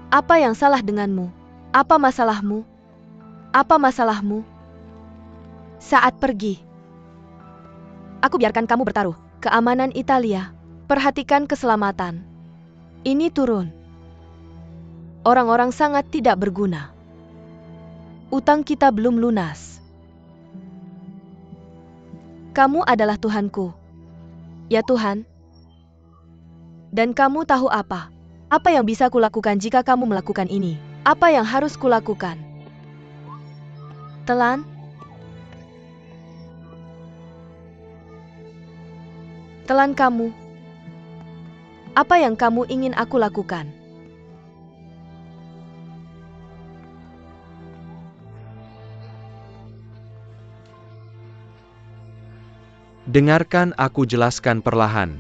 Apa yang salah denganmu? Apa masalahmu? Apa masalahmu? Saat pergi, aku biarkan kamu bertaruh. Keamanan Italia. Perhatikan keselamatan. Ini turun. Orang-orang sangat tidak berguna. Utang kita belum lunas. Kamu adalah Tuhanku. Ya Tuhan. Dan kamu tahu apa? Apa yang bisa kulakukan jika kamu melakukan ini? Apa yang harus kulakukan? Telan? Telan kamu. Apa yang kamu ingin aku lakukan? Dengarkan aku jelaskan perlahan.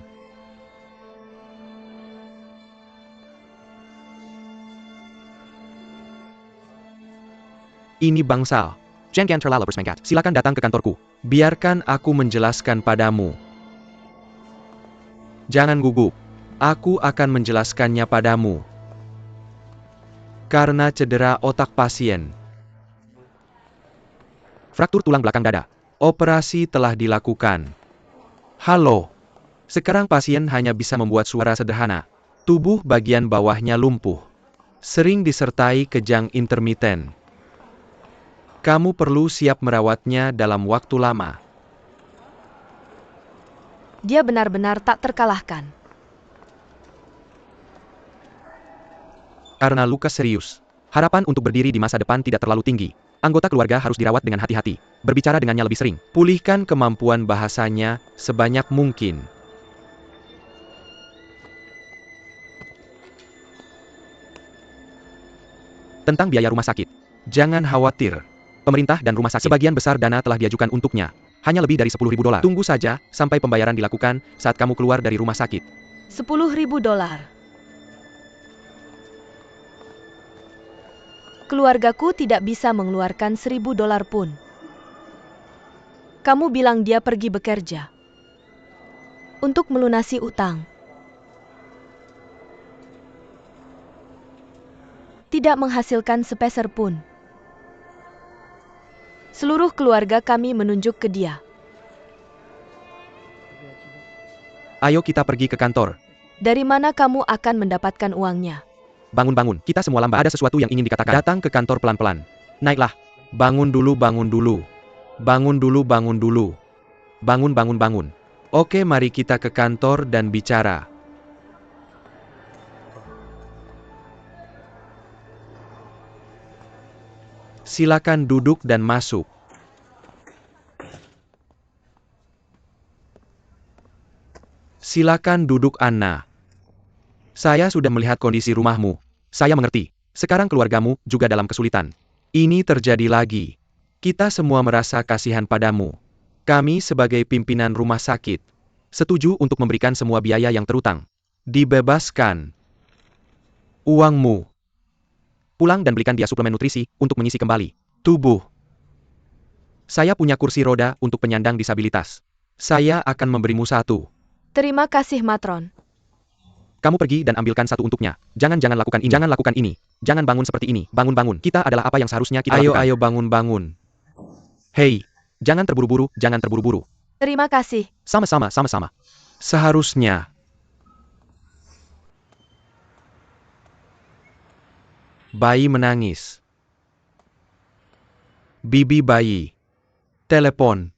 Ini bangsal. Jangan terlalu bersemangat. Silakan datang ke kantorku. Biarkan aku menjelaskan padamu. Jangan gugup. Aku akan menjelaskannya padamu. Karena cedera otak pasien. Fraktur tulang belakang dada. Operasi telah dilakukan. Halo. Sekarang pasien hanya bisa membuat suara sederhana. Tubuh bagian bawahnya lumpuh. Sering disertai kejang intermiten. Kamu perlu siap merawatnya dalam waktu lama. Dia benar-benar tak terkalahkan. Karena luka serius. Harapan untuk berdiri di masa depan tidak terlalu tinggi. Anggota keluarga harus dirawat dengan hati-hati. Berbicara dengannya lebih sering. Pulihkan kemampuan bahasanya sebanyak mungkin. Tentang biaya rumah sakit. Jangan khawatir. Pemerintah dan rumah sakit sebagian besar dana telah diajukan untuknya. Hanya lebih dari $10.000. Tunggu saja sampai pembayaran dilakukan saat kamu keluar dari rumah sakit. $10.000. Keluargaku tidak bisa mengeluarkan $1.000 pun. Kamu bilang dia pergi bekerja untuk melunasi utang. Tidak menghasilkan sepeser pun. Seluruh keluarga kami menunjuk ke dia. Ayo kita pergi ke kantor. Dari mana kamu akan mendapatkan uangnya? Bangun-bangun, kita semua lambat. Ada sesuatu yang ingin dikatakan. Datang ke kantor pelan-pelan. Naiklah. Bangun dulu, bangun dulu. Bangun dulu, bangun dulu. Bangun, bangun, bangun. Oke, mari kita ke kantor dan bicara. Silakan duduk dan masuk. Silakan duduk, Anna. Saya sudah melihat kondisi rumahmu. Saya mengerti. Sekarang keluargamu juga dalam kesulitan. Ini terjadi lagi. Kita semua merasa kasihan padamu. Kami sebagai pimpinan rumah sakit setuju untuk memberikan semua biaya yang terutang. Dibebaskan. Uangmu. Pulang dan belikan dia suplemen nutrisi untuk mengisi kembali tubuh. Saya punya kursi roda untuk penyandang disabilitas. Saya akan memberimu satu. Terima kasih, Matron. Kamu pergi dan ambilkan satu untuknya. Jangan lakukan ini. Jangan lakukan ini. Jangan bangun seperti ini. Bangun. Kita adalah apa yang seharusnya kita lakukan. Ayo bangun. Hei, jangan terburu-buru. Terima kasih. Sama-sama. Seharusnya. Bayi menangis. Bibi bayi. Telepon.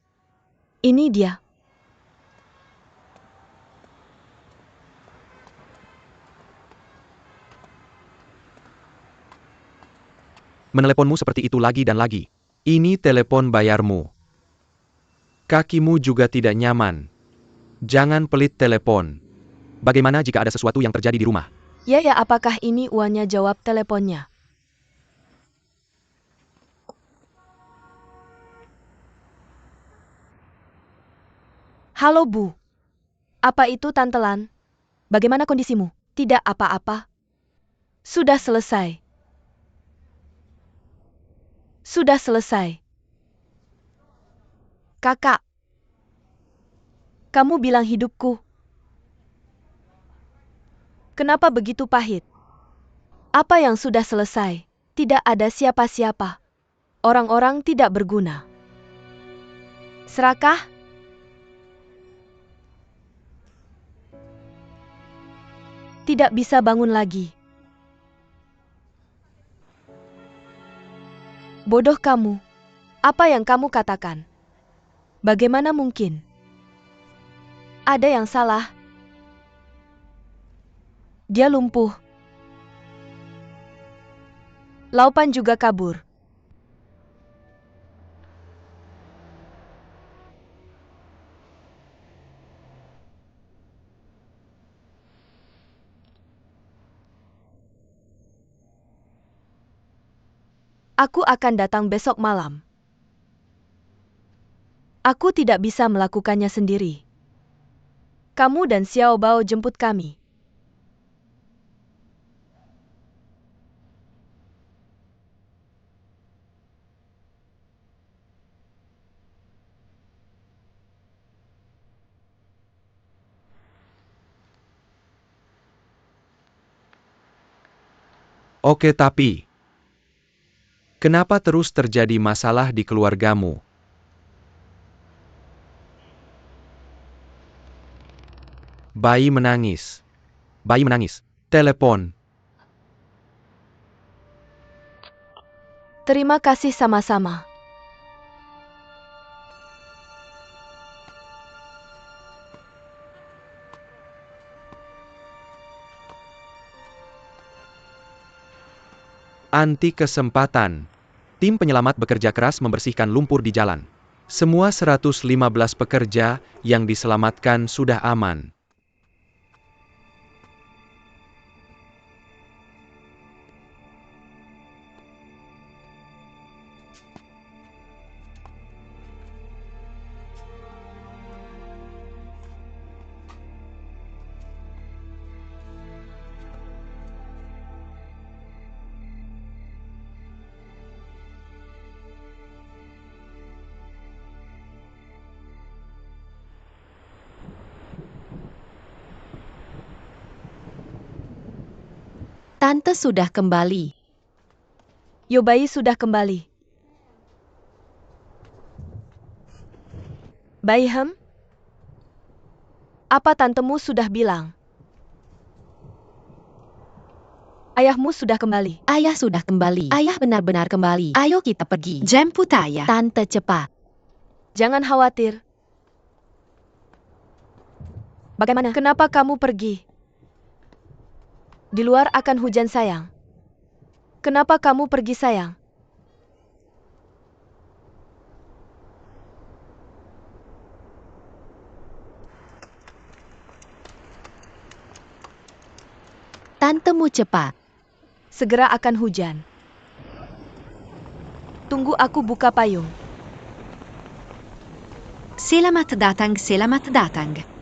Ini dia. Meneleponmu seperti itu lagi dan lagi. Ini telepon bayarmu. Kakimu juga tidak nyaman. Jangan pelit telepon. Bagaimana jika ada sesuatu yang terjadi di rumah? Ya, apakah ini uangnya? Jawab teleponnya. Halo, Bu. Apa itu, Tante Lan? Bagaimana kondisimu? Tidak apa-apa. Sudah selesai. Kakak. Kamu bilang hidupku. Kenapa begitu pahit? Apa yang sudah selesai? Tidak ada siapa-siapa. Orang-orang tidak berguna. Serakah? Tidak bisa bangun lagi. Bodoh kamu. Apa yang kamu katakan? Bagaimana mungkin? Ada yang salah. Dia lumpuh. Laupan juga kabur. Aku akan datang besok malam. Aku tidak bisa melakukannya sendiri. Kamu dan Xiao Bao jemput kami. Oke, tapi kenapa terus terjadi masalah di keluargamu? Bayi menangis. Bayi menangis. Telepon. Terima kasih sama-sama. Anti kesempatan. Tim penyelamat bekerja keras membersihkan lumpur di jalan. Semua 115 pekerja yang diselamatkan sudah aman. Tante sudah kembali. Yo, bayi sudah kembali. Bayi Hem? Apa tantemu sudah bilang? Ayahmu sudah kembali. Ayah sudah kembali. Ayah benar-benar kembali. Ayo kita pergi. Jemput ayah. Tante cepat. Jangan khawatir. Bagaimana? Kenapa kamu pergi? Di luar akan hujan sayang. Kenapa kamu pergi sayang? Tantemu cepat. Segera akan hujan. Tunggu aku buka payung. Selamat datang, selamat datang.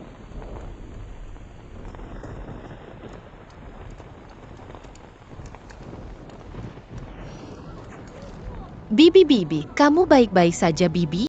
Bibi, kamu baik-baik saja, Bibi?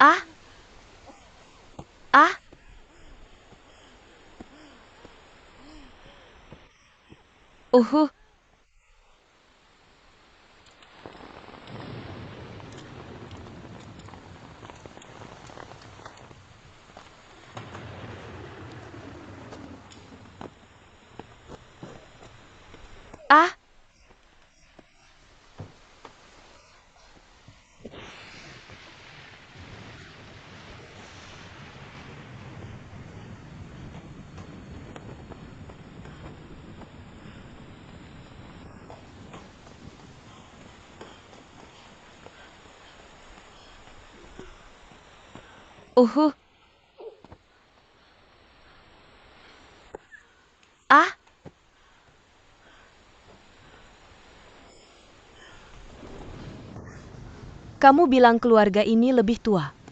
Ah, ah, uhuh. Ah, uhuh. Ah, kamu bilang keluarga ini lebih tua.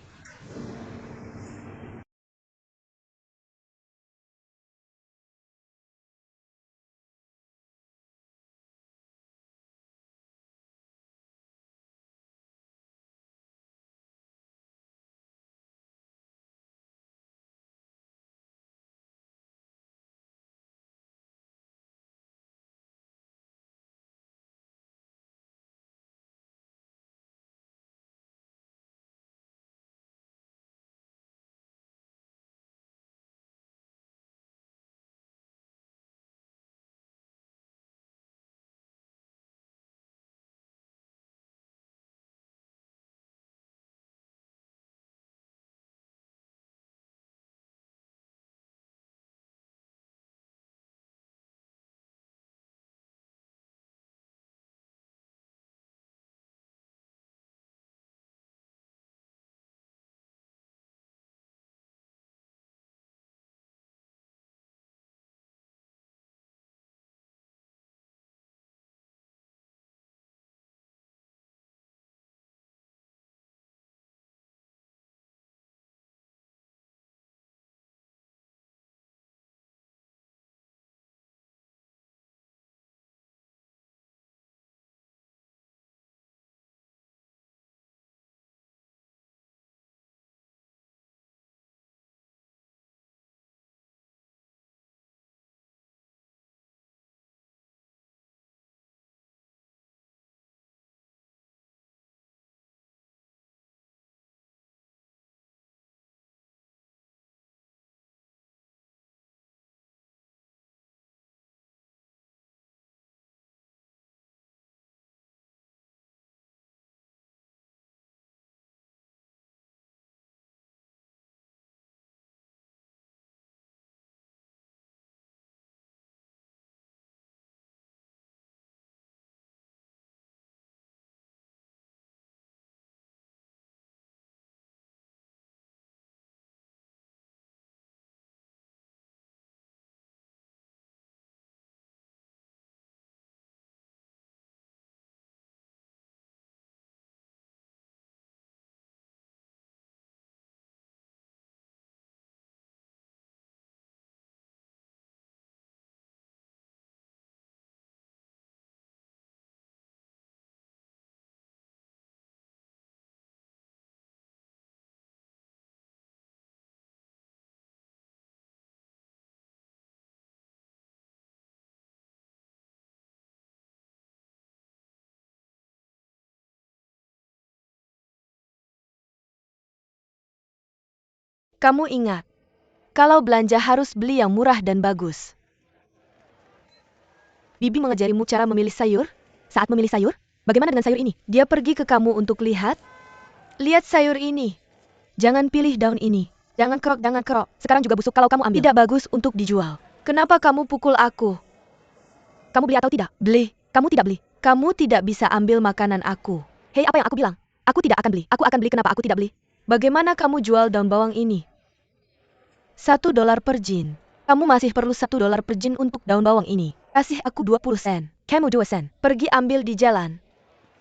Kamu ingat, kalau belanja harus beli yang murah dan bagus. Bibi mengajarimu cara memilih sayur? Saat memilih sayur, bagaimana dengan sayur ini? Dia pergi ke kamu untuk lihat. Lihat sayur ini. Jangan pilih daun ini. Jangan kerok, jangan kerok. Sekarang juga busuk kalau kamu ambil. Tidak bagus untuk dijual. Kenapa kamu pukul aku? Kamu beli atau tidak? Beli. Kamu tidak beli. Kamu tidak bisa ambil makanan aku. Hei, apa yang aku bilang? Aku tidak akan beli. Aku akan beli. Kenapa aku tidak beli? Bagaimana kamu jual daun bawang ini? $1 per jin. Kamu masih perlu $1 per jin untuk daun bawang ini. Kasih aku 20 sen. Kamu 2 sen. Pergi ambil di jalan.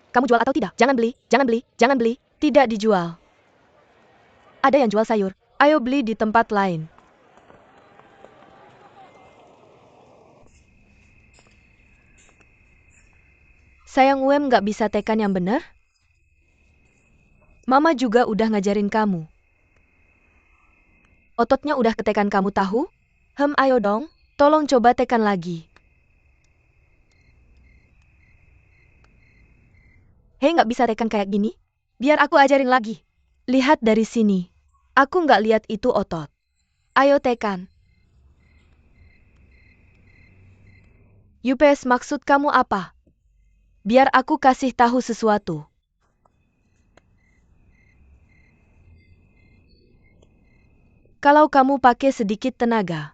Kamu jual atau tidak? Jangan beli, jangan beli, jangan beli. Tidak dijual. Ada yang jual sayur. Ayo beli di tempat lain. Sayang Wem nggak bisa tekan yang benar? Mama juga udah ngajarin kamu. Ototnya udah ketekan kamu tahu? Ayo dong, tolong coba tekan lagi. Hei, nggak bisa tekan kayak gini? Biar aku ajarin lagi. Lihat dari sini. Aku nggak lihat itu otot. Ayo tekan. Yupes, maksud kamu apa? Biar aku kasih tahu sesuatu. Kalau kamu pakai sedikit tenaga.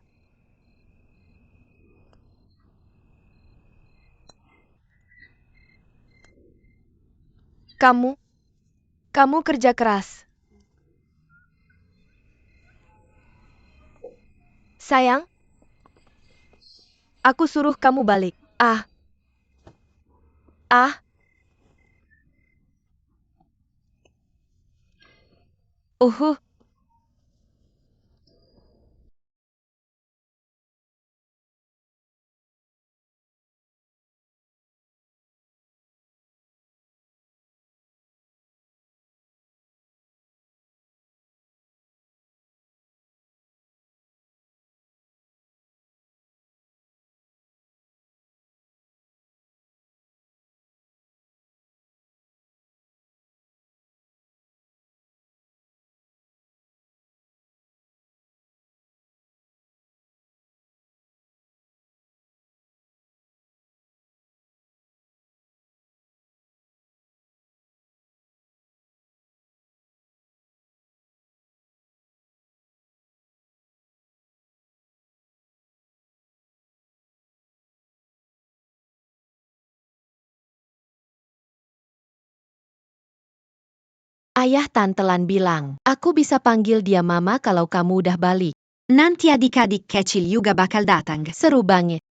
Kamu kerja keras. Sayang, aku suruh kamu balik. Ah, ah, uhuh. Ayah Tantelan bilang, aku bisa panggil dia mama kalau kamu udah balik. Nanti adik-adik kecil juga bakal datang. Seru banget.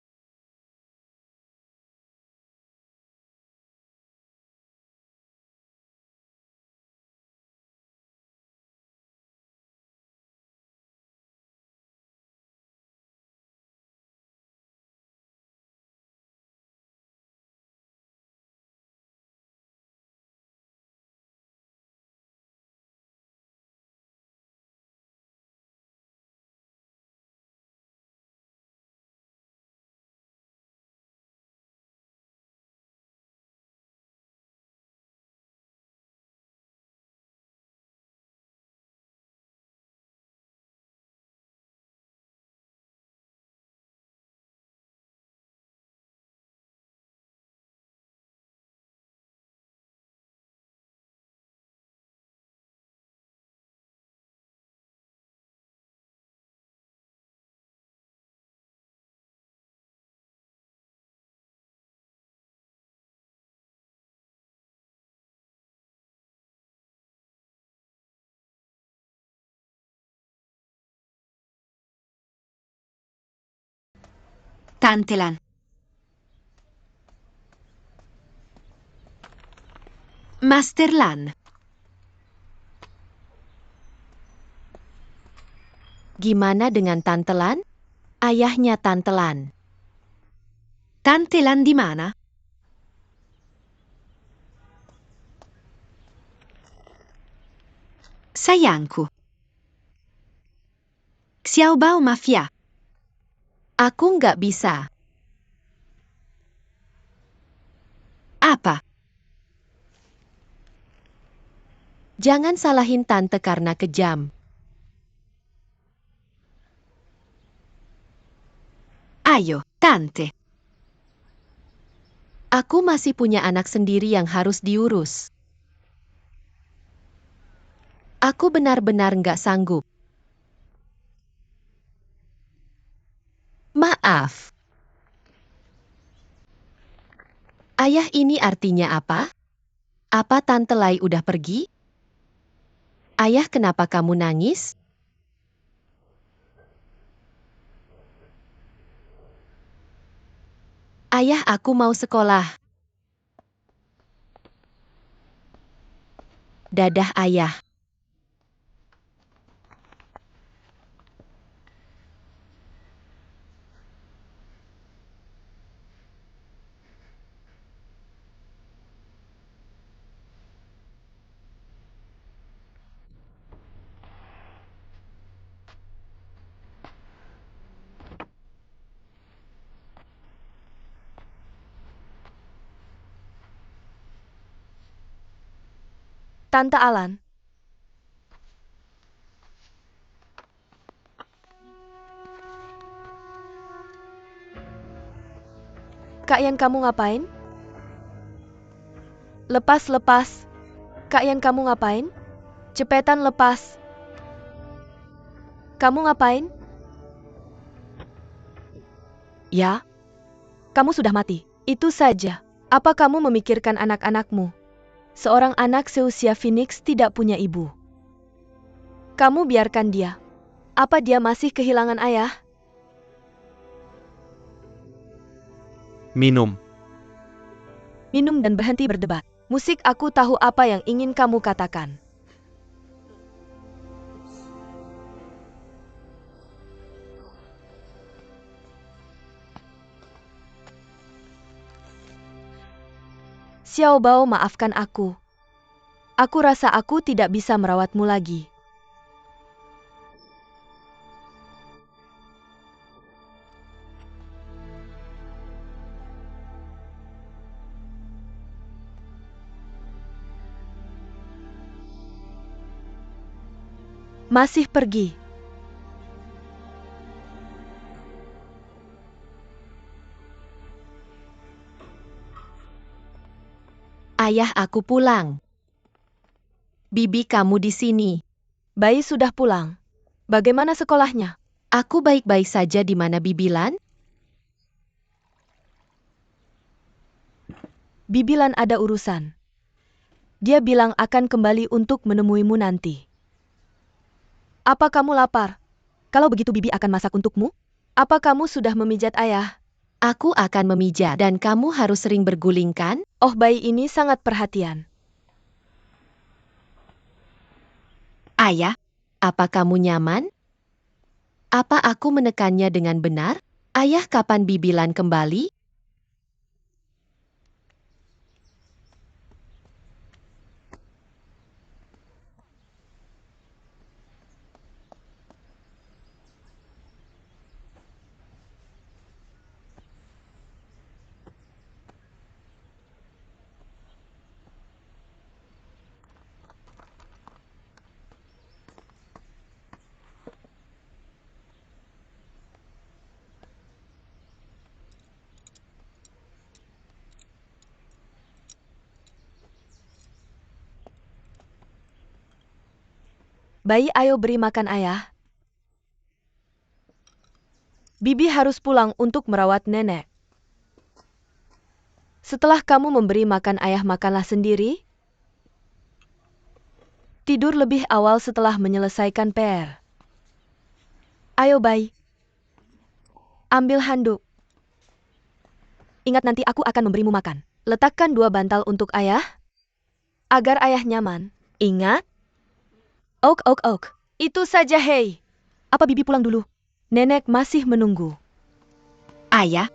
Tantelan. Masterlan. Gimana dengan Tantelan? Ayahnya Tantelan. Tantelan di mana? Sayangku. Xiaobao Mafia. Aku nggak bisa. Apa? Jangan salahin tante karena kejam. Ayo, tante. Aku masih punya anak sendiri yang harus diurus. Aku benar-benar nggak sanggup. Maaf. Ayah, ini artinya apa? Apa Tante Lai udah pergi? Ayah, kenapa kamu nangis? Ayah, aku mau sekolah. Dadah, Ayah. Tante Alan. Kak Yan, kamu ngapain? Lepas. Kak Yan, kamu ngapain? Cepetan lepas. Kamu ngapain? Ya, kamu sudah mati. Itu saja. Apa kamu memikirkan anak-anakmu? Seorang anak seusia Phoenix tidak punya ibu. Kamu biarkan dia. Apa dia masih kehilangan ayah? Minum. Minum dan berhenti berdebat. Musik, aku tahu apa yang ingin kamu katakan. Xiao Bao, maafkan aku. Aku rasa aku tidak bisa merawatmu lagi. Masih pergi. Ayah, aku pulang. Bibi, kamu di sini. Bayi sudah pulang. Bagaimana sekolahnya? Aku baik-baik saja. Di mana Bibi Lan? Bibi Lan ada urusan. Dia bilang akan kembali untuk menemuimu nanti. Apa kamu lapar? Kalau begitu Bibi akan masak untukmu. Apa kamu sudah memijat ayah? Aku akan memijat dan kamu harus sering berguling, kan? Oh, bayi ini sangat perhatian. Ayah, apa kamu nyaman? Apa aku menekannya dengan benar? Ayah, kapan Bibi Lan kembali? Bayi, ayo beri makan ayah. Bibi harus pulang untuk merawat nenek. Setelah kamu memberi makan ayah, makanlah sendiri. Tidur lebih awal setelah menyelesaikan PR. Ayo bayi. Ambil handuk. Ingat, nanti aku akan memberimu makan. Letakkan 2 bantal untuk ayah. Agar ayah nyaman. Ingat? Ok. Itu saja, hei. Apa Bibi pulang dulu? Nenek masih menunggu. Ayah,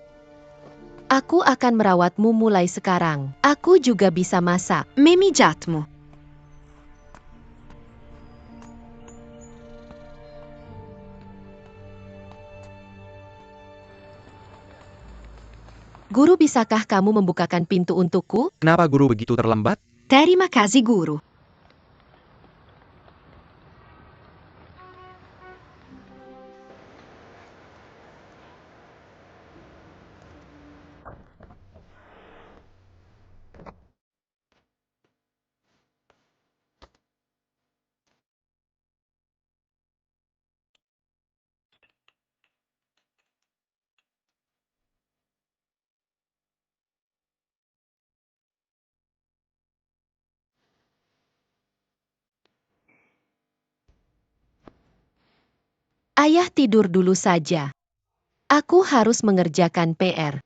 aku akan merawatmu mulai sekarang. Aku juga bisa masak. Memijatmu. Guru, bisakah kamu membukakan pintu untukku? Kenapa guru begitu terlambat? Terima kasih, Guru. Ayah tidur dulu saja. Aku harus mengerjakan PR.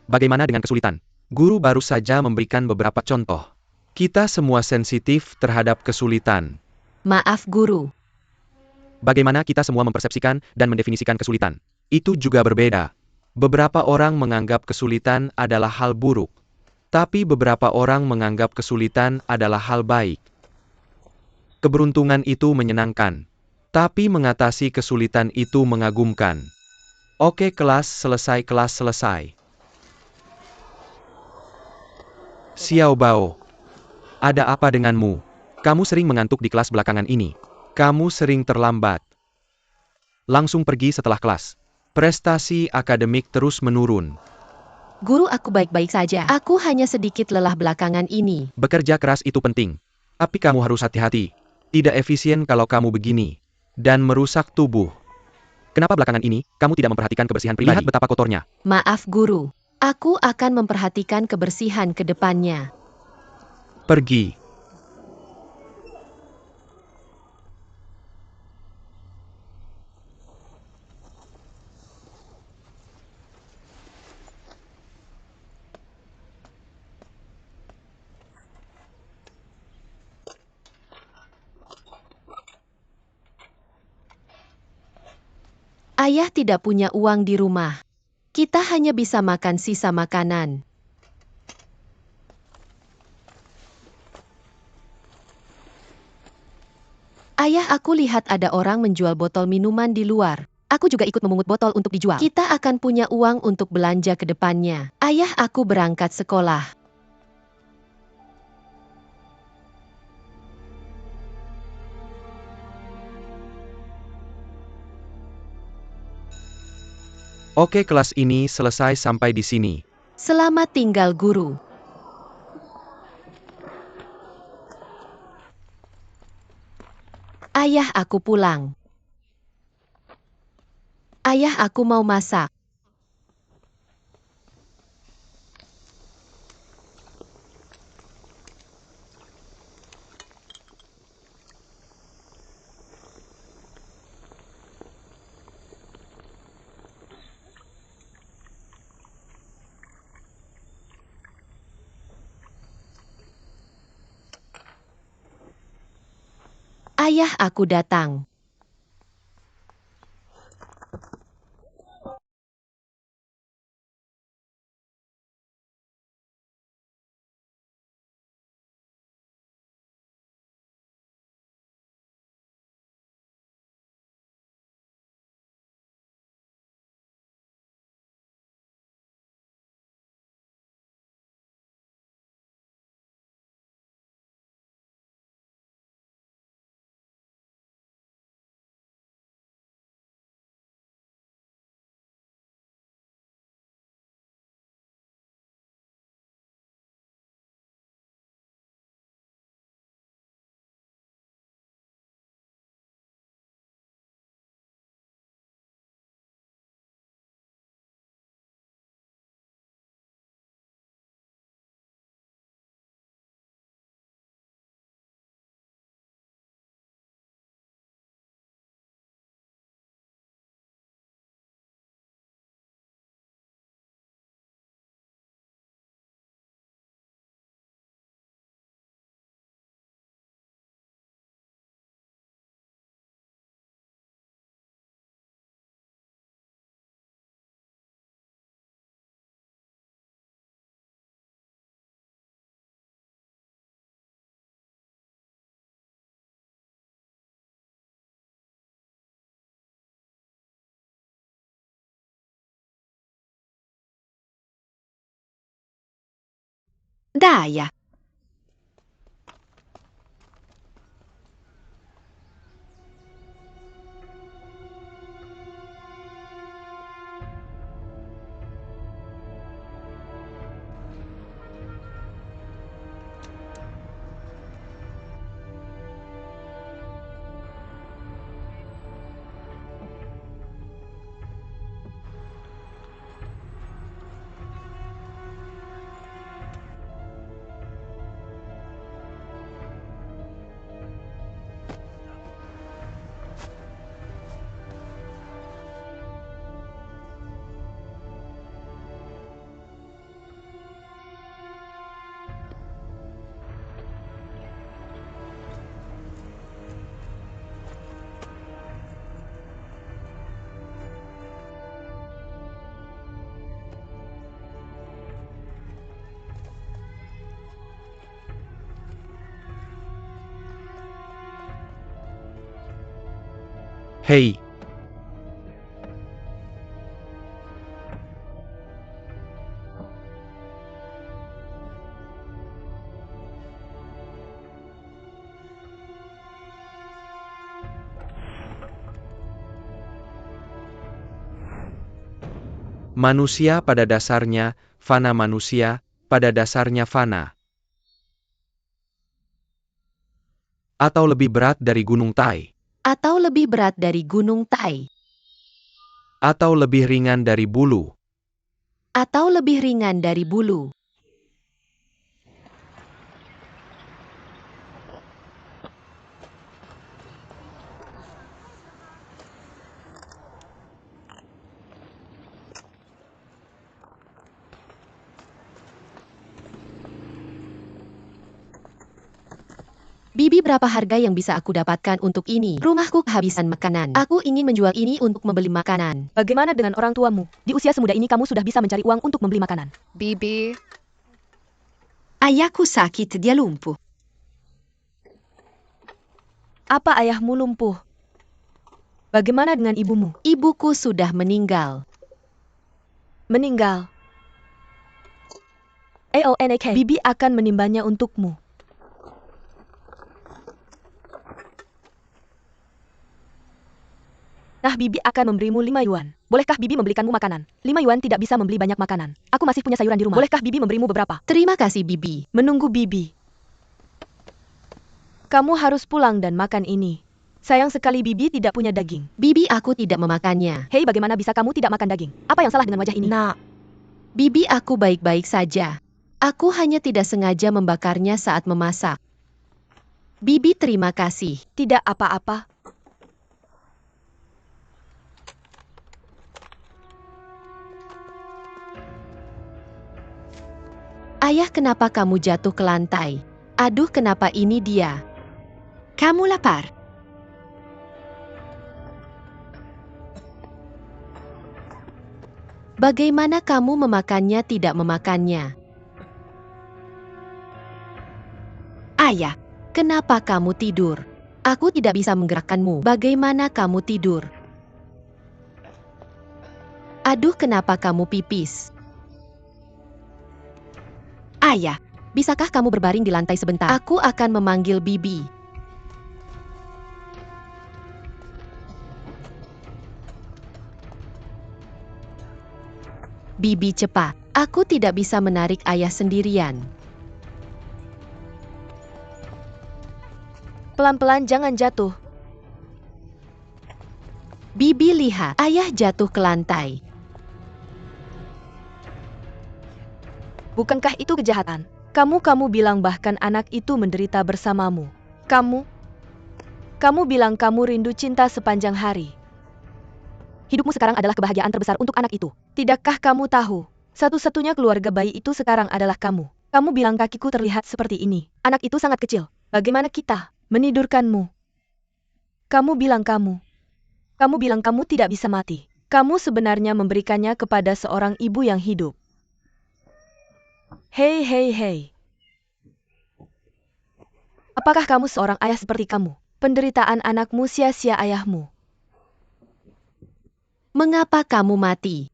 Bagaimana dengan kesulitan? Guru baru saja memberikan beberapa contoh. Kita semua sensitif terhadap kesulitan. Maaf, Guru. Bagaimana kita semua mempersepsikan dan mendefinisikan kesulitan? Itu juga berbeda. Beberapa orang menganggap kesulitan adalah hal buruk. Tapi beberapa orang menganggap kesulitan adalah hal baik. Keberuntungan itu menyenangkan. Tapi mengatasi kesulitan itu mengagumkan. Oke, kelas selesai. Xiao Bao. Ada apa denganmu? Kamu sering mengantuk di kelas belakangan ini. Kamu sering terlambat. Langsung pergi setelah kelas. Prestasi akademik terus menurun. Guru, aku baik-baik saja. Aku hanya sedikit lelah belakangan ini. Bekerja keras itu penting. Tapi kamu harus hati-hati. Tidak efisien kalau kamu begini. Dan merusak tubuh. Kenapa belakangan ini, kamu tidak memperhatikan kebersihan pribadi? Lihat betapa kotornya. Maaf guru. Aku akan memperhatikan kebersihan ke depannya. Pergi. Ayah tidak punya uang di rumah. Kita hanya bisa makan sisa makanan. Ayah, aku lihat ada orang menjual botol minuman di luar. Aku juga ikut memungut botol untuk dijual. Kita akan punya uang untuk belanja ke depannya. Ayah, aku berangkat sekolah. Oke, kelas ini selesai sampai di sini. Selamat tinggal guru. Ayah, aku pulang. Ayah, aku mau masak. Ayah, aku datang. Daya. Hei, manusia pada dasarnya, fana manusia, pada dasarnya fana. Atau lebih berat dari gunung Tai. Atau lebih berat dari gunung Tai. Atau lebih ringan dari bulu. Atau lebih ringan dari bulu. Bibi, berapa harga yang bisa aku dapatkan untuk ini? Rumahku kehabisan makanan. Aku ingin menjual ini untuk membeli makanan. Bagaimana dengan orang tuamu? Di usia semuda ini kamu sudah bisa mencari uang untuk membeli makanan. Bibi, Ayahku sakit, dia lumpuh. Apa ayahmu lumpuh? Bagaimana dengan ibumu? Ibuku sudah meninggal. Meninggal. Aonak, Bibi akan menimbanya untukmu. Nah, Bibi akan memberimu 5 yuan. Bolehkah Bibi membelikanmu makanan? 5 yuan tidak bisa membeli banyak makanan. Aku masih punya sayuran di rumah. Bolehkah Bibi memberimu beberapa? Terima kasih, Bibi. Menunggu Bibi. Kamu harus pulang dan makan ini. Sayang sekali Bibi tidak punya daging. Bibi, aku tidak memakannya. Hei, bagaimana bisa kamu tidak makan daging? Apa yang salah dengan wajah ini? Nak, Bibi, aku baik-baik saja. Aku hanya tidak sengaja membakarnya saat memasak. Bibi, terima kasih. Tidak apa-apa. Ayah, kenapa kamu jatuh ke lantai? Aduh, kenapa ini dia? kamu lapar? Bagaimana kamu memakannya tidak memakannya? Ayah, Kenapa kamu tidur? Aku tidak bisa menggerakkanmu. Bagaimana kamu tidur? Aduh, kenapa kamu pipis? ayah, Bisakah kamu berbaring di lantai sebentar? Aku akan memanggil Bibi. Bibi, cepat. Aku tidak bisa menarik ayah sendirian. Pelan-pelan, jangan jatuh. Bibi, lihat. Ayah jatuh ke lantai. Bukankah itu kejahatan? Kamu bilang bahkan anak itu menderita bersamamu. Kamu bilang kamu rindu cinta sepanjang hari. Hidupmu sekarang adalah kebahagiaan terbesar untuk anak itu. Tidakkah kamu tahu? Satu-satunya keluarga bayi itu sekarang adalah kamu. Kamu bilang kakiku terlihat seperti ini. Anak itu sangat kecil. Bagaimana kita menidurkanmu? Kamu bilang kamu tidak bisa mati. Kamu sebenarnya memberikannya kepada seorang ibu yang hidup. Hei. Apakah kamu seorang ayah seperti kamu? Penderitaan anakmu sia-sia ayahmu. Mengapa kamu mati?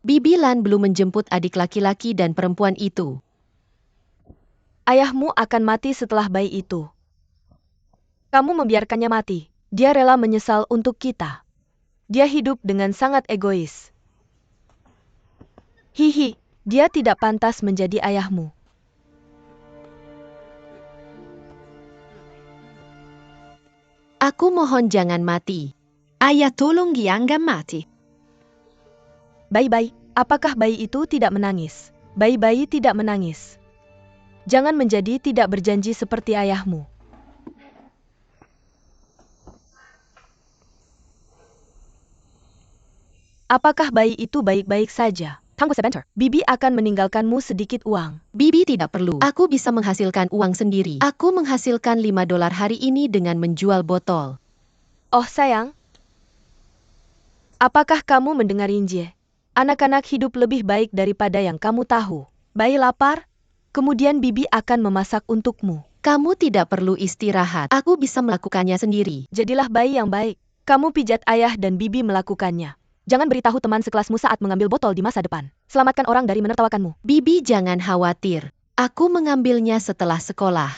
Bibi Lan belum menjemput adik laki-laki dan perempuan itu. Ayahmu akan mati setelah bayi itu. Kamu membiarkannya mati. Dia rela menyesal untuk kita. Dia hidup dengan sangat egois. Hihi, dia tidak pantas menjadi ayahmu. Aku mohon jangan mati. ayah tolong jangan mati. Bayi-bayi, apakah bayi itu tidak menangis? Bayi-bayi tidak menangis. Jangan menjadi tidak berjanji seperti ayahmu. Apakah bayi itu baik-baik saja? Tunggu sebentar. Bibi akan meninggalkanmu sedikit uang. Bibi tidak perlu. Aku bisa menghasilkan uang sendiri. Aku menghasilkan $5 hari ini dengan menjual botol. Oh sayang. Apakah kamu mendengar Inje? Anak-anak hidup lebih baik daripada yang kamu tahu. Bayi lapar? Kemudian Bibi akan memasak untukmu. Kamu tidak perlu istirahat. Aku bisa melakukannya sendiri. Jadilah bayi yang baik. Kamu pijat ayah dan bibi melakukannya. Jangan beritahu teman sekelasmu saat mengambil botol di masa depan. Selamatkan orang dari menertawakanmu. Bibi jangan khawatir. Aku mengambilnya setelah sekolah.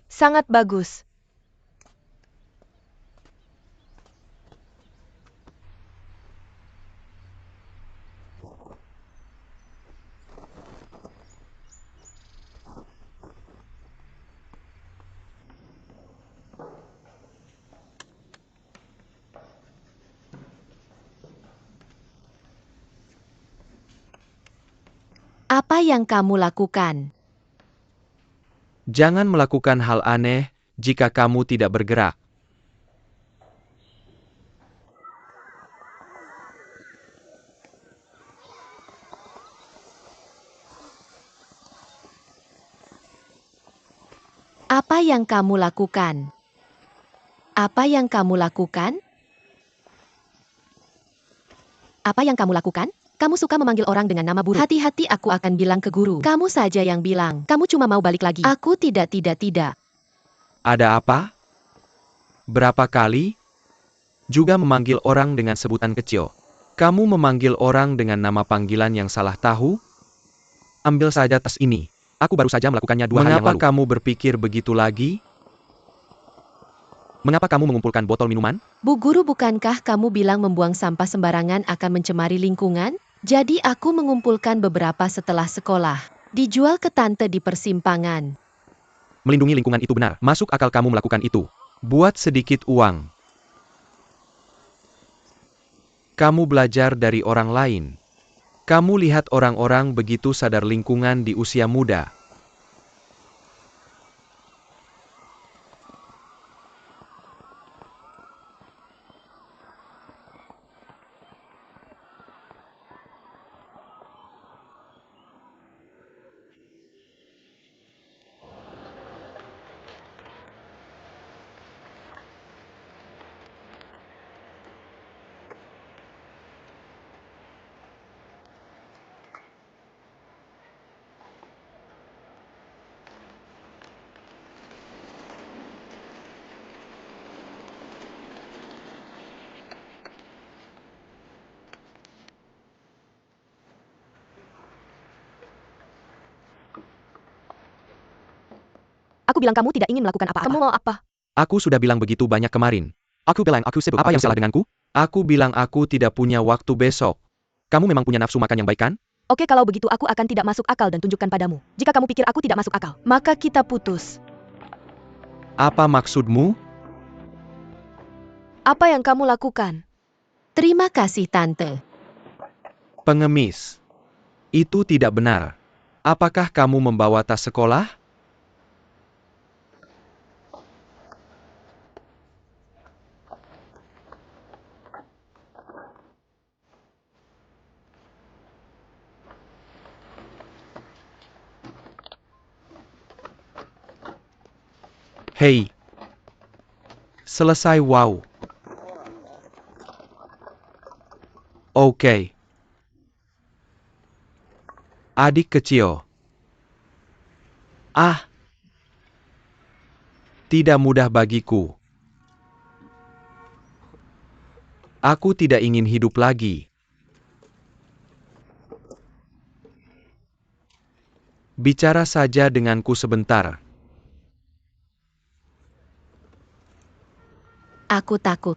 Sangat bagus. Apa yang kamu lakukan? Jangan melakukan hal aneh jika kamu tidak bergerak. Apa yang kamu lakukan? Apa yang kamu lakukan? Apa yang kamu lakukan? Kamu suka memanggil orang dengan nama buruk. Hati-hati, aku akan bilang ke guru. Kamu saja yang bilang. Kamu cuma mau balik lagi. Aku tidak. Ada apa? Berapa kali? Juga memanggil orang dengan sebutan kecil. Kamu memanggil orang dengan nama panggilan yang salah tahu? Ambil saja tas ini. Aku baru saja melakukannya 2 hari yang lalu. Mengapa kamu berpikir begitu lagi? Mengapa kamu mengumpulkan botol minuman? Bu guru, bukankah kamu bilang membuang sampah sembarangan akan mencemari lingkungan? Jadi aku mengumpulkan beberapa setelah sekolah. Dijual ke tante di persimpangan. Melindungi lingkungan itu benar. Masuk akal kamu melakukan itu. Buat sedikit uang. Kamu belajar dari orang lain. Kamu lihat orang-orang begitu sadar lingkungan di usia muda. Aku bilang kamu tidak ingin melakukan apa-apa. Kamu mau apa? Aku sudah bilang begitu banyak kemarin. Aku bilang aku sibuk. Apa yang salah denganku? Aku bilang aku tidak punya waktu besok. Kamu memang punya nafsu makan yang baik kan? Oke, kalau begitu aku akan tidak masuk akal dan tunjukkan padamu. Jika kamu pikir aku tidak masuk akal, maka kita putus. Apa maksudmu? Apa yang kamu lakukan? Terima kasih tante. Pengemis. Itu tidak benar. Apakah kamu membawa tas sekolah? Hei. Selesai, wow. Oke. Adik kecil. Ah. Tidak mudah bagiku. Aku tidak ingin hidup lagi. Bicara saja denganku sebentar. Aku takut.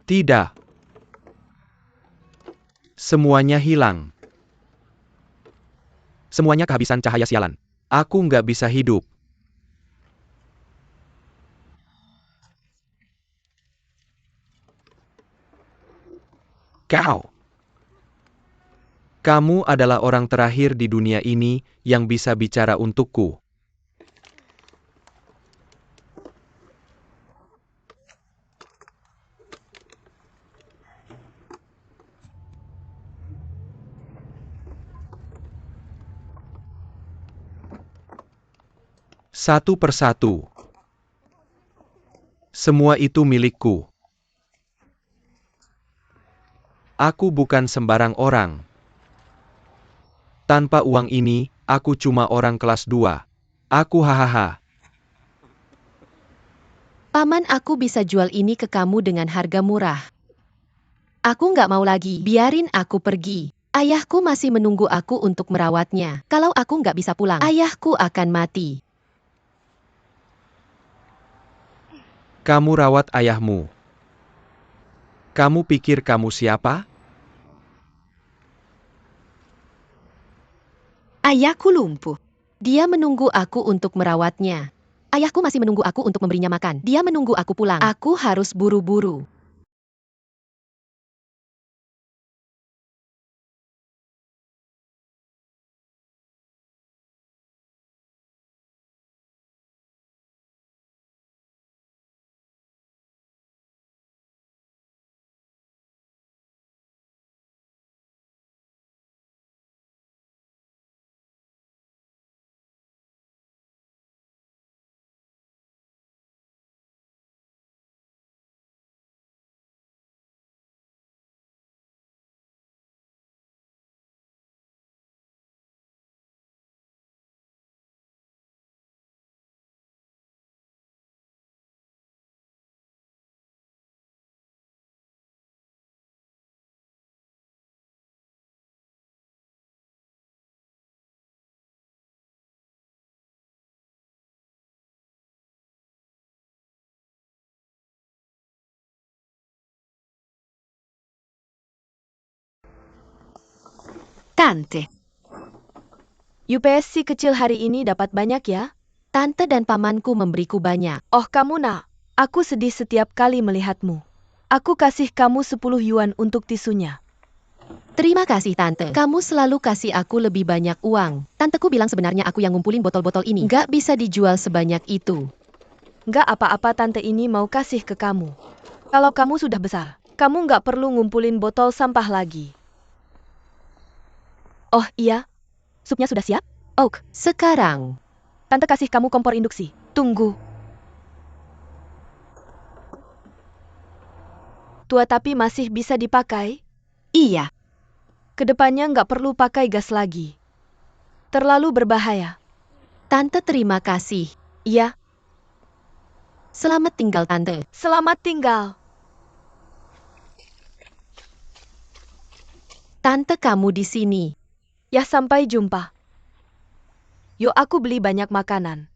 Tidak. Semuanya hilang. Semuanya kehabisan cahaya sialan. Aku nggak bisa hidup. Kau. Kamu adalah orang terakhir di dunia ini yang bisa bicara untukku. Satu persatu. Semua itu milikku. Aku bukan sembarang orang. Tanpa uang ini, aku cuma orang kelas 2. Aku hahaha. Paman, aku bisa jual ini ke kamu dengan harga murah. Aku nggak mau lagi, biarin aku pergi. Ayahku masih menunggu aku untuk merawatnya. Kalau aku nggak bisa pulang, ayahku akan mati. Kamu rawat ayahmu. Kamu pikir kamu siapa? Ayahku lumpuh. Dia menunggu aku untuk merawatnya. Ayahku masih menunggu aku untuk memberinya makan. Dia menunggu aku pulang. Aku harus buru-buru. Tante. UPS si kecil hari ini dapat banyak ya? Tante dan pamanku memberiku banyak. Oh kamu nak, aku sedih setiap kali melihatmu. Aku kasih kamu 10 yuan untuk tisunya. Terima kasih Tante. Kamu selalu kasih aku lebih banyak uang. Tanteku bilang sebenarnya aku yang ngumpulin botol-botol ini. Nggak bisa dijual sebanyak itu. Nggak apa-apa, tante ini mau kasih ke kamu. Kalau kamu sudah besar, kamu nggak perlu ngumpulin botol sampah lagi. Oh iya, supnya sudah siap? Oak, Sekarang, tante kasih kamu kompor induksi. Tunggu. Tua tapi masih bisa dipakai? Iya. Kedepannya nggak perlu pakai gas lagi. Terlalu berbahaya. Tante terima kasih. Iya, Selamat tinggal Tante. selamat tinggal. Tante kamu di sini. Ya sampai jumpa. Yuk aku beli banyak makanan.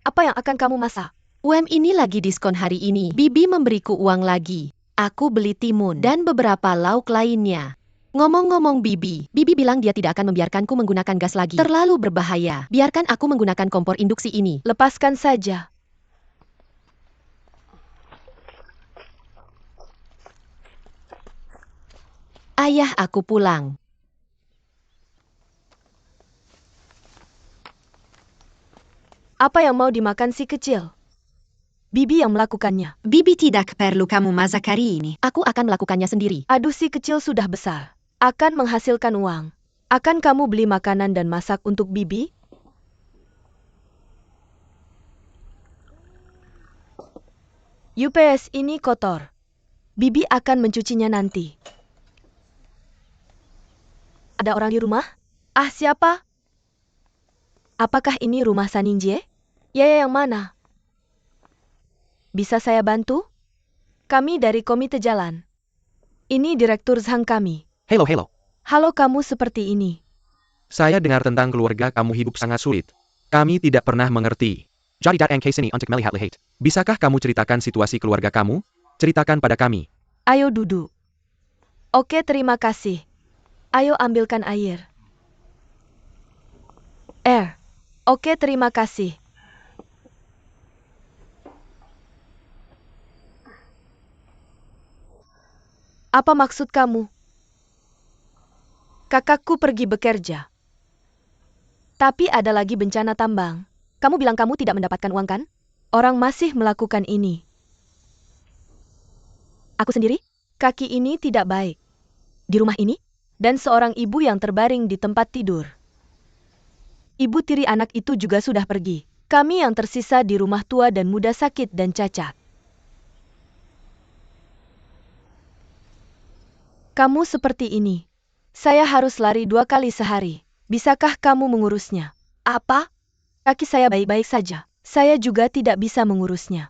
Apa yang akan kamu masak? UM ini lagi diskon hari ini. Bibi memberiku uang lagi. Aku beli timun dan beberapa lauk lainnya. Ngomong-ngomong Bibi bilang dia tidak akan membiarkanku menggunakan gas lagi. Terlalu berbahaya. Biarkan aku menggunakan kompor induksi ini. Lepaskan saja. Ayah aku pulang. Apa yang mau dimakan si kecil? Bibi yang melakukannya. Bibi tidak perlu kamu masak hari ini. Aku akan melakukannya sendiri. Aduh si kecil sudah besar. Akan menghasilkan uang. Akan kamu beli makanan dan masak untuk Bibi? UPS ini kotor. Bibi akan mencucinya nanti. Ada orang di rumah? Ah, siapa? Apakah ini rumah Saninjie? Ya, yang mana? Bisa saya bantu? Kami dari komite jalan. Ini Direktur Zhang kami. Halo. Halo, kamu seperti ini. Saya dengar tentang keluarga kamu hidup sangat sulit. Kami tidak pernah mengerti. Jadi datang ke sini untuk melihat lihat. Bisakah kamu ceritakan situasi keluarga kamu? Ceritakan pada kami. Ayo duduk. Oke, terima kasih. Ayo ambilkan air. Oke, terima kasih. Apa maksud kamu? Kakakku pergi bekerja. Tapi ada lagi bencana tambang. Kamu bilang kamu tidak mendapatkan uang kan? Orang masih melakukan ini. Aku sendiri? Kaki ini tidak baik. Di rumah ini? Dan seorang ibu yang terbaring di tempat tidur. Ibu tiri anak itu juga sudah pergi. Kami yang tersisa di rumah tua dan muda sakit dan cacat. Kamu seperti ini. Saya harus lari 2 kali sehari. Bisakah kamu mengurusnya? Apa? Kaki saya baik-baik saja. Saya juga tidak bisa mengurusnya.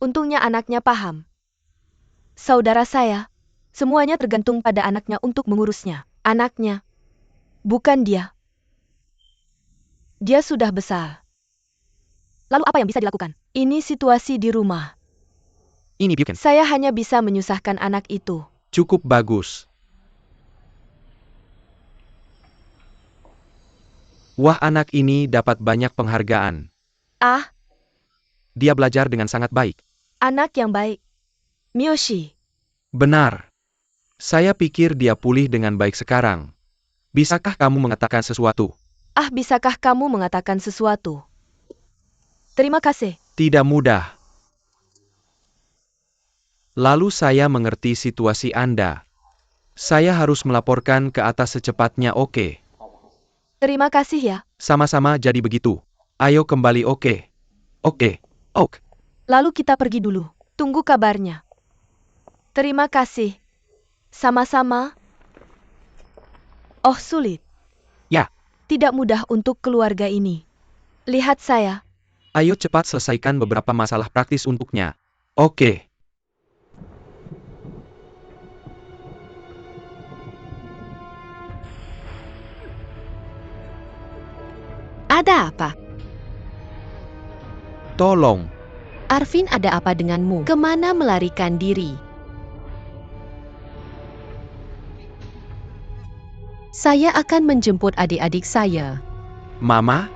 Untungnya anaknya paham. Saudara saya, semuanya tergantung pada anaknya untuk mengurusnya. Anaknya, bukan dia. Dia sudah besar. Lalu apa yang bisa dilakukan? Ini situasi di rumah. Ini Buchan. Saya hanya bisa menyusahkan anak itu. Cukup bagus. Wah, anak ini dapat banyak penghargaan. Ah, Dia belajar dengan sangat baik. anak yang baik. Miyoshi, Benar. Saya pikir dia pulih dengan baik sekarang. Bisakah kamu mengatakan sesuatu? bisakah kamu mengatakan sesuatu? Terima kasih. Tidak mudah. Lalu saya mengerti situasi Anda. Saya harus melaporkan ke atas secepatnya, oke? Terima kasih ya. Sama-sama jadi begitu. Ayo kembali, oke? Oke. Ok. Lalu kita pergi dulu. Tunggu kabarnya. Terima kasih. Sama-sama. Oh, sulit. Ya. Tidak mudah untuk keluarga ini. Lihat saya. Ayo cepat selesaikan beberapa masalah praktis untuknya. Oke. Ada apa? Tolong. Arvin, ada apa denganmu? Kemana melarikan diri? Saya akan menjemput adik-adik saya. Mama?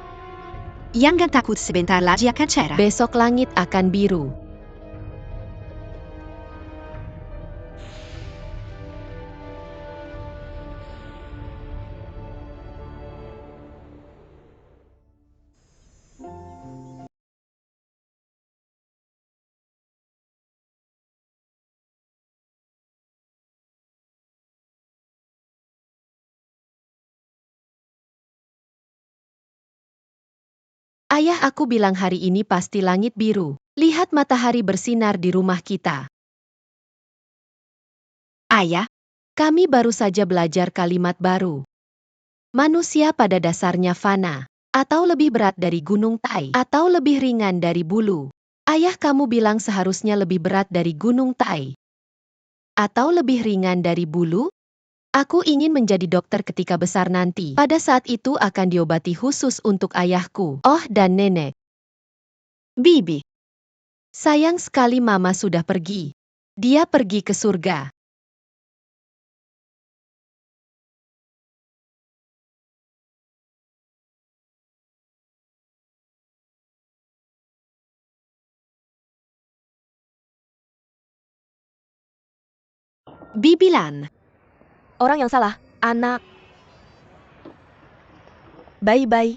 Jangan takut, sebentar lagi akan cerah. Besok langit akan biru. Ayah, aku bilang hari ini pasti langit biru. Lihat matahari bersinar di rumah kita. Ayah, Kami baru saja belajar kalimat baru. Manusia pada dasarnya fana, atau lebih berat dari gunung Tai, atau lebih ringan dari bulu. Ayah, kamu bilang seharusnya lebih berat dari gunung Tai, atau lebih ringan dari bulu? Aku ingin menjadi dokter ketika besar nanti. Pada saat itu akan diobati khusus untuk ayahku, dan nenek. Bibi, Sayang sekali mama sudah pergi. Dia pergi ke surga. Bibi Lan, Orang yang salah. Anak. Bye-bye.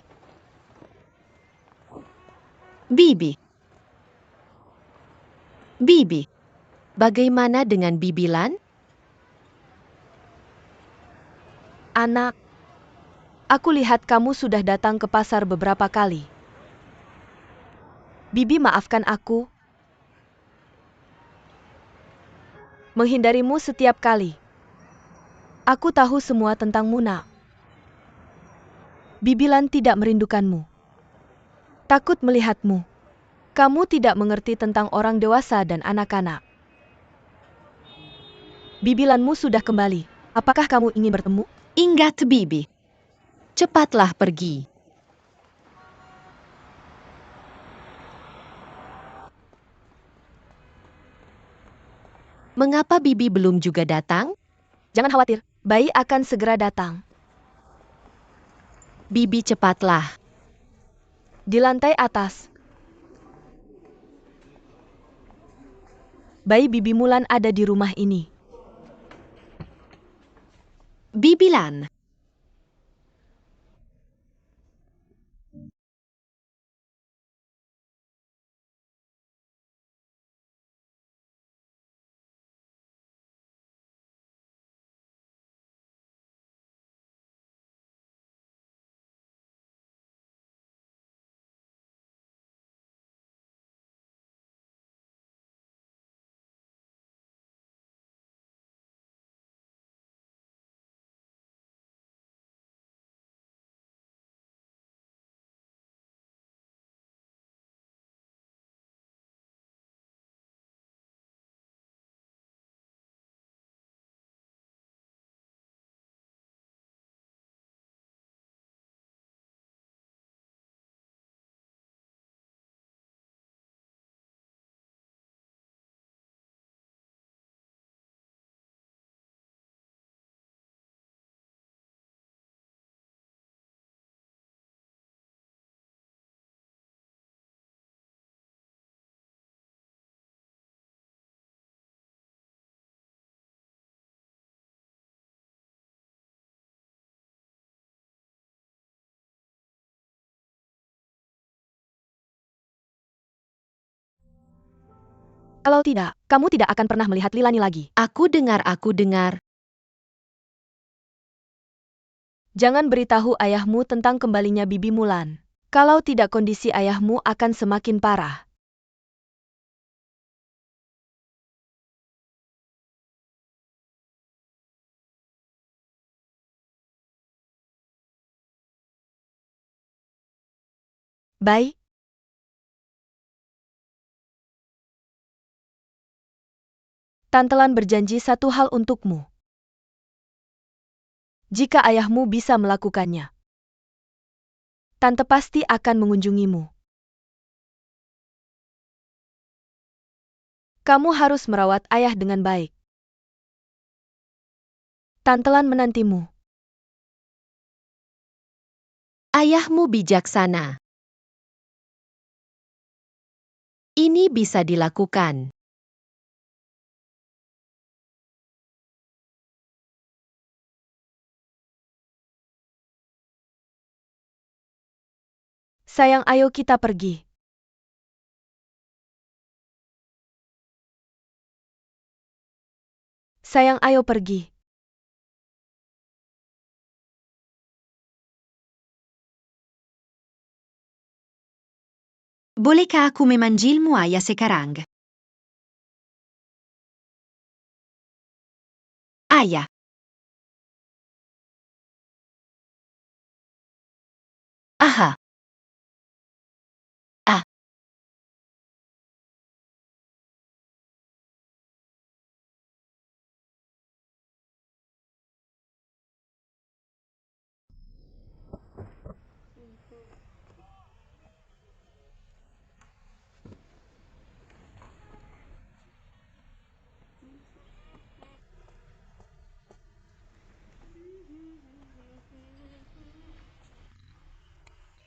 Bibi. Bibi, Bagaimana dengan Bibilan? Anak. Aku lihat kamu sudah datang ke pasar beberapa kali. Bibi, maafkan aku. Menghindarimu setiap kali. Aku tahu semua tentang Muna. Bibilan tidak merindukanmu. Takut melihatmu. Kamu tidak mengerti tentang orang dewasa dan anak-anak. Bibilanmu sudah kembali. Apakah kamu ingin bertemu? ingat Bibi. Cepatlah pergi. Mengapa Bibi belum juga datang? Jangan khawatir, bayi akan segera datang. Bibi, cepatlah. Di lantai atas. Bayi Bibi Mulan ada di rumah ini. Bibi Lan, Kalau tidak, kamu tidak akan pernah melihat Lilani lagi. Aku dengar. Jangan beritahu ayahmu tentang kembalinya Bibi Mulan. Kalau tidak kondisi ayahmu akan semakin parah. Baik. Tantelan berjanji satu hal untukmu. Jika ayahmu bisa melakukannya, Tante pasti akan mengunjungimu. Kamu harus merawat ayah dengan baik. Tantelan menantimu. Ayahmu bijaksana. Ini bisa dilakukan. Sayang, ayo kita pergi. Sayang, ayo pergi. Bolehkah aku memanggilmu ayah sekarang? Ayah. Aha. Ah.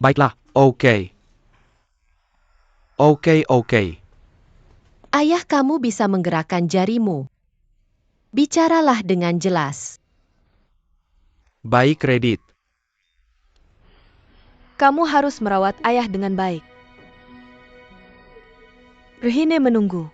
Baiklah, oke. Oke. Ayah kamu bisa menggerakkan jarimu. Bicaralah dengan jelas. Baik, Kredit. Kamu harus merawat ayah dengan baik. Rehine menunggu.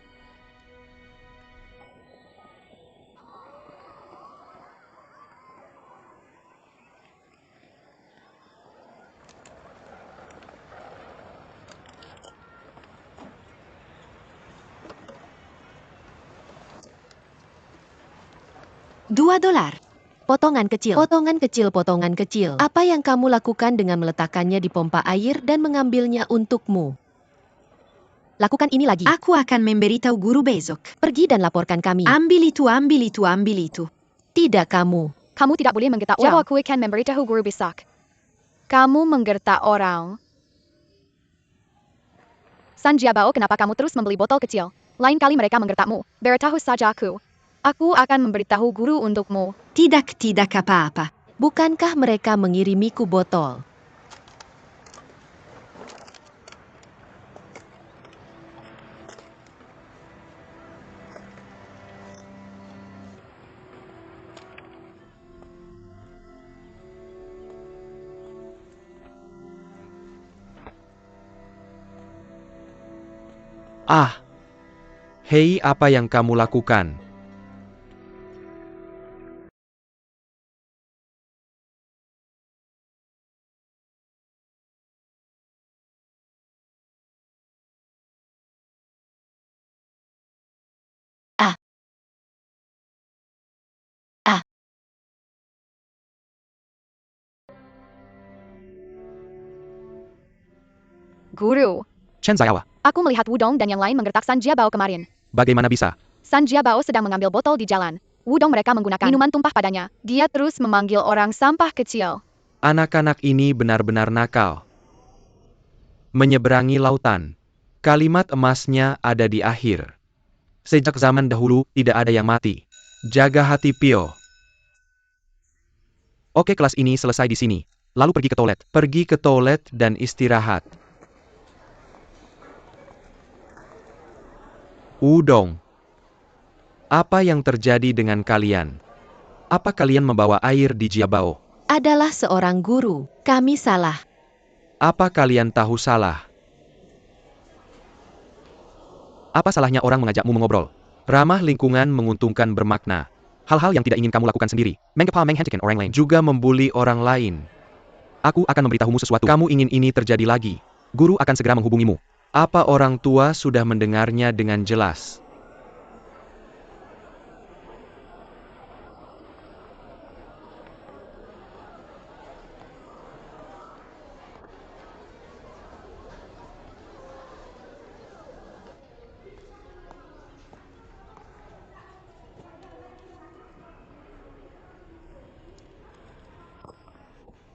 $2. Potongan kecil. Apa yang kamu lakukan dengan meletakkannya di pompa air dan mengambilnya untukmu? Lakukan ini lagi. Aku akan memberitahu guru besok. Pergi dan laporkan kami. Ambil itu. Tidak kamu. Kamu tidak boleh menggertak orang. Aku akan memberitahu guru besok. Kamu menggertak orang. Sanjiabao, kenapa kamu terus membeli botol kecil? Lain kali mereka menggertakmu. Beritahu saja aku. Aku akan memberitahu guru untukmu. Tidak apa-apa. Bukankah mereka mengirimiku botol? Hei, apa yang kamu lakukan? Guru, Chen Zaiawa, aku melihat Wudong dan yang lain menggertak Sanjiabao kemarin. bagaimana bisa? Sanjiabao sedang mengambil botol di jalan. Wudong mereka menggunakan minuman tumpah padanya. Dia terus memanggil orang sampah kecil. Anak-anak ini benar-benar nakal. Menyeberangi lautan. Kalimat emasnya ada di akhir. Sejak zaman dahulu, tidak ada yang mati. Jaga hati, Pio. Oke, kelas ini selesai di sini. Lalu pergi ke toilet. Pergi ke toilet dan istirahat. Wudong. Apa yang terjadi dengan kalian? Apa kalian membawa air di Jiabao? Adalah seorang guru. Kami salah. Apa kalian tahu salah? Apa salahnya orang mengajakmu mengobrol? Ramah lingkungan menguntungkan bermakna. Hal-hal yang tidak ingin kamu lakukan sendiri, mengapa menghentikan orang lain, juga membuli orang lain. Aku akan memberitahumu sesuatu. Kamu ingin ini terjadi lagi, guru akan segera menghubungimu. Apa orang tua sudah mendengarnya dengan jelas?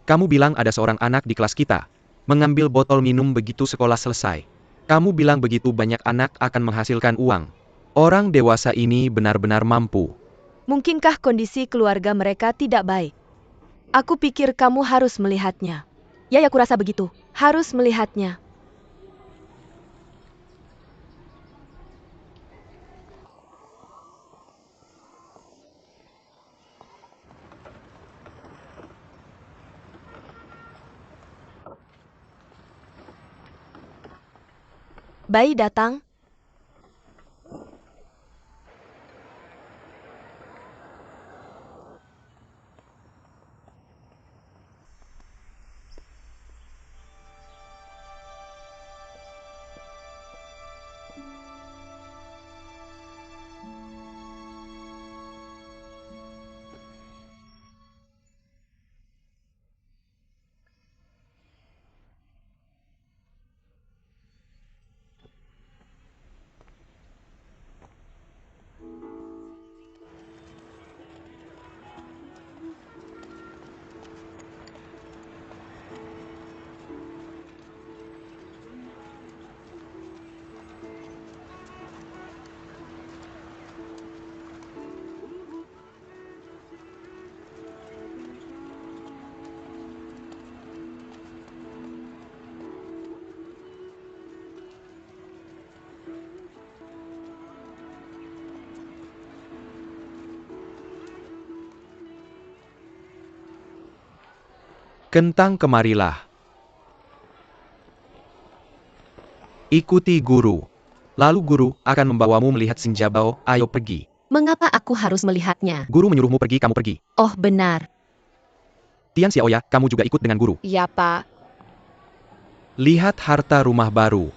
Kamu bilang ada seorang anak di kelas kita mengambil botol minum begitu sekolah selesai. Kamu bilang begitu banyak anak akan menghasilkan uang. Orang dewasa ini benar-benar mampu. Mungkinkah kondisi keluarga mereka tidak baik? Aku pikir kamu harus melihatnya. Ya, aku rasa begitu. Harus melihatnya. Bayi datang. Kentang kemarilah. Ikuti guru. Lalu guru akan membawamu melihat Xinjiabao. Ayo pergi. Mengapa aku harus melihatnya? Guru menyuruhmu pergi, kamu pergi. Oh, benar. Tian Xiaoya, kamu juga ikut dengan guru. Ya, Pak. Lihat harta rumah baru.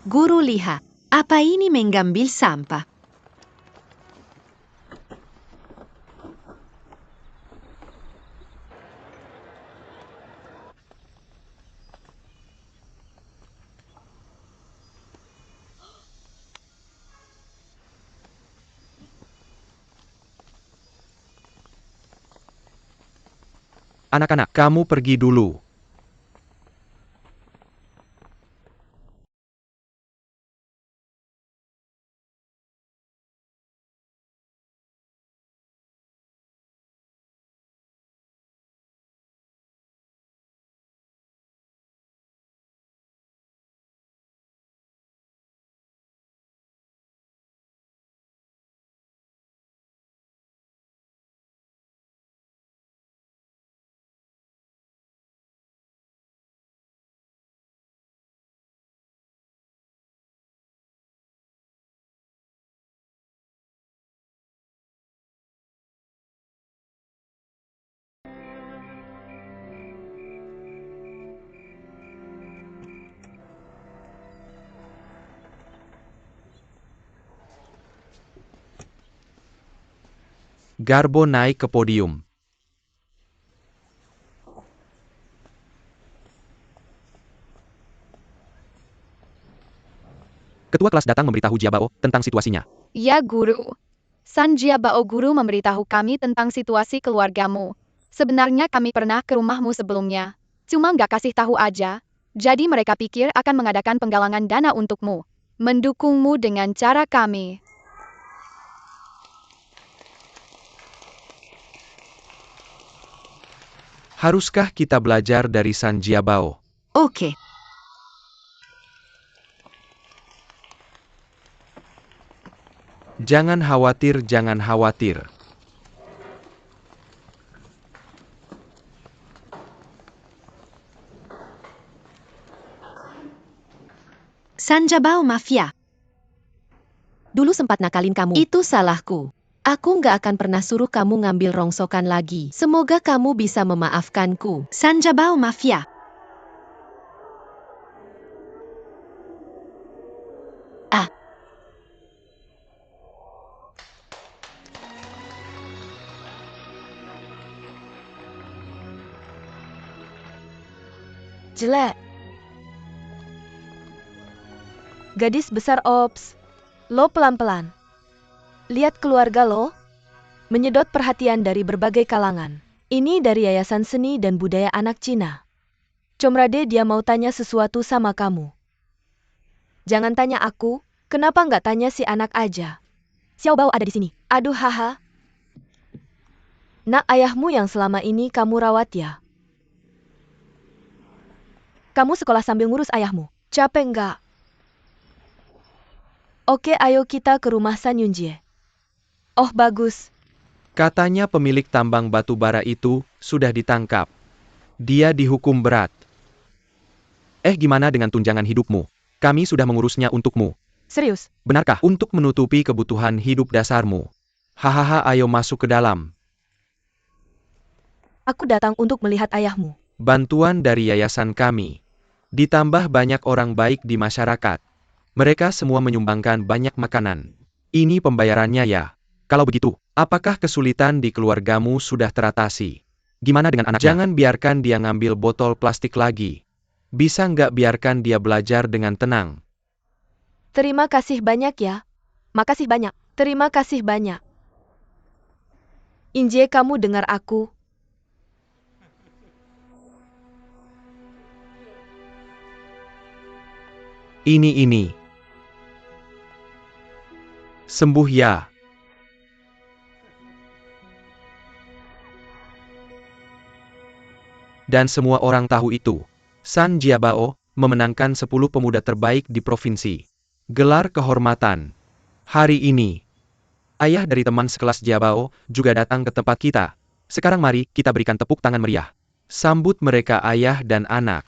Guru lihat. Apa ini mengambil sampah? Anak-anak, kamu pergi dulu. Garbo naik ke podium. Ketua kelas datang memberitahu Jiabao tentang situasinya. Ya, Guru. Sanjiabao Guru memberitahu kami tentang situasi keluargamu. Sebenarnya kami pernah ke rumahmu sebelumnya. Cuma nggak kasih tahu aja. Jadi mereka pikir akan mengadakan penggalangan dana untukmu. Mendukungmu dengan cara kami. Haruskah kita belajar dari San Jiabao? Oke. Jangan khawatir, jangan khawatir. Sanjabao Mafia. Dulu sempat nakalin kamu. Itu salahku. Aku nggak akan pernah suruh kamu ngambil rongsokan lagi. Semoga kamu bisa memaafkanku. Sanjabao Mafia. Jelek. Gadis besar Ops. Lo pelan-pelan. Lihat keluarga lo. Menyedot perhatian dari berbagai kalangan. Ini dari Yayasan Seni dan Budaya Anak Cina. Comrade, dia mau tanya sesuatu sama kamu. Jangan tanya aku, kenapa nggak tanya si anak aja? Xiao Bao ada di sini. Aduh haha. Nak, ayahmu yang selama ini kamu rawat ya? Kamu sekolah sambil ngurus ayahmu. Capek nggak? Oke, ayo kita ke rumah San Yunjie. Oh, bagus. Katanya pemilik tambang batu bara itu sudah ditangkap. Dia dihukum berat. Gimana dengan tunjangan hidupmu? Kami sudah mengurusnya untukmu. Serius? Benarkah untuk menutupi kebutuhan hidup dasarmu? Hahaha, ayo masuk ke dalam. Aku datang untuk melihat ayahmu. Bantuan dari yayasan kami. Ditambah banyak orang baik di masyarakat. Mereka semua menyumbangkan banyak makanan. Ini pembayarannya ya. Kalau begitu, apakah kesulitan di keluargamu sudah teratasi? Gimana dengan anaknya? Jangan biarkan dia ngambil botol plastik lagi. Bisa nggak biarkan dia belajar dengan tenang? Terima kasih banyak ya. Makasih banyak. Terima kasih banyak. Inje, kamu dengar aku? Ini. Sembuh ya. Dan semua orang tahu itu. San Jiabao memenangkan 10 pemuda terbaik di provinsi. Gelar kehormatan. Hari ini, ayah dari teman sekelas Jiabao juga datang ke tempat kita. Sekarang mari kita berikan tepuk tangan meriah. Sambut mereka ayah dan anak.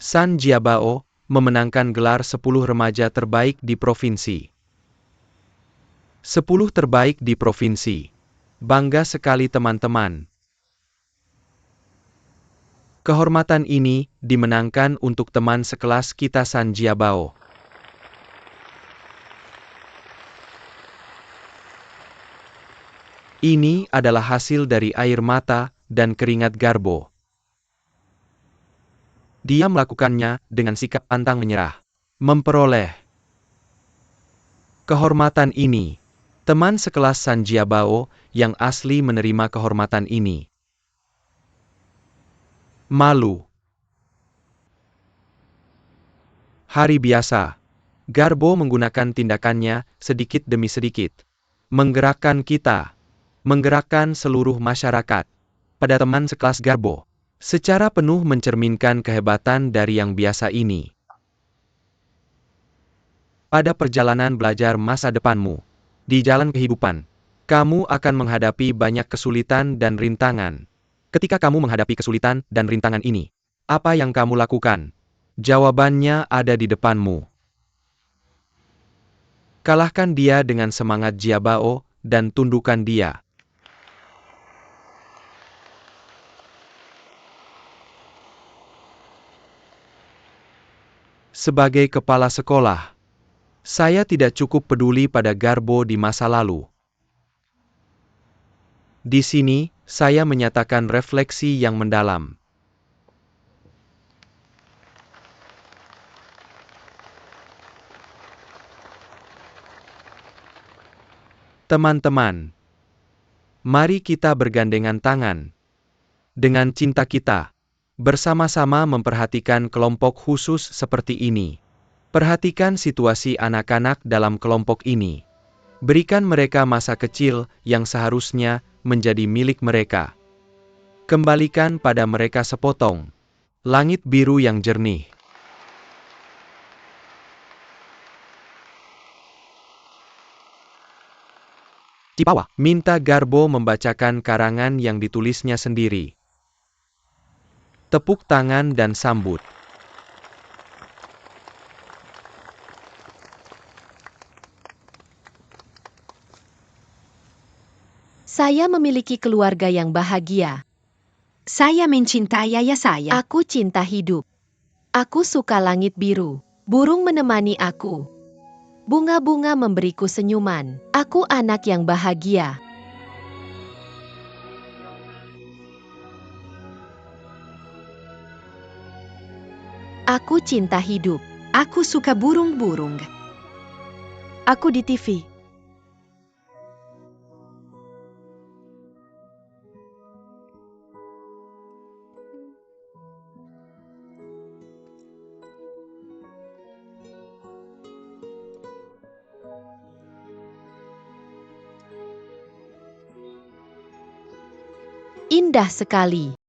San Jiabao memenangkan gelar 10 remaja terbaik di provinsi. 10 terbaik di provinsi. Bangga sekali teman-teman. Kehormatan ini dimenangkan untuk teman sekelas kita San Jiabao. Ini adalah hasil dari air mata dan keringat Garbo. Dia melakukannya dengan sikap pantang menyerah. Memperoleh kehormatan ini. Teman sekelas San Jiabao yang asli menerima kehormatan ini. Malu. Hari biasa. Garbo menggunakan tindakannya sedikit demi sedikit. Menggerakkan kita. Menggerakkan seluruh masyarakat. Pada teman sekelas Garbo. Secara penuh mencerminkan kehebatan dari yang biasa ini. Pada perjalanan belajar masa depanmu, di jalan kehidupan, kamu akan menghadapi banyak kesulitan dan rintangan. Ketika kamu menghadapi kesulitan dan rintangan ini, apa yang kamu lakukan? Jawabannya ada di depanmu. Kalahkan dia dengan semangat Jiabao dan tundukkan dia. Sebagai kepala sekolah, saya tidak cukup peduli pada Garbo di masa lalu. Di sini, saya menyatakan refleksi yang mendalam. Teman-teman, mari kita bergandengan tangan. Dengan cinta kita, bersama-sama memperhatikan kelompok khusus seperti ini. Perhatikan situasi anak-anak dalam kelompok ini. Berikan mereka masa kecil yang seharusnya menjadi milik mereka. Kembalikan pada mereka sepotong langit biru yang jernih. Cipawa minta Garbo membacakan karangan yang ditulisnya sendiri. Tepuk tangan dan sambut. Saya memiliki keluarga yang bahagia. Saya mencintai ayah saya. Aku cinta hidup. Aku suka langit biru. Burung menemani aku. Bunga-bunga memberiku senyuman. Aku anak yang bahagia. Aku cinta hidup. Aku suka burung-burung. Aku di TV. Indah sekali.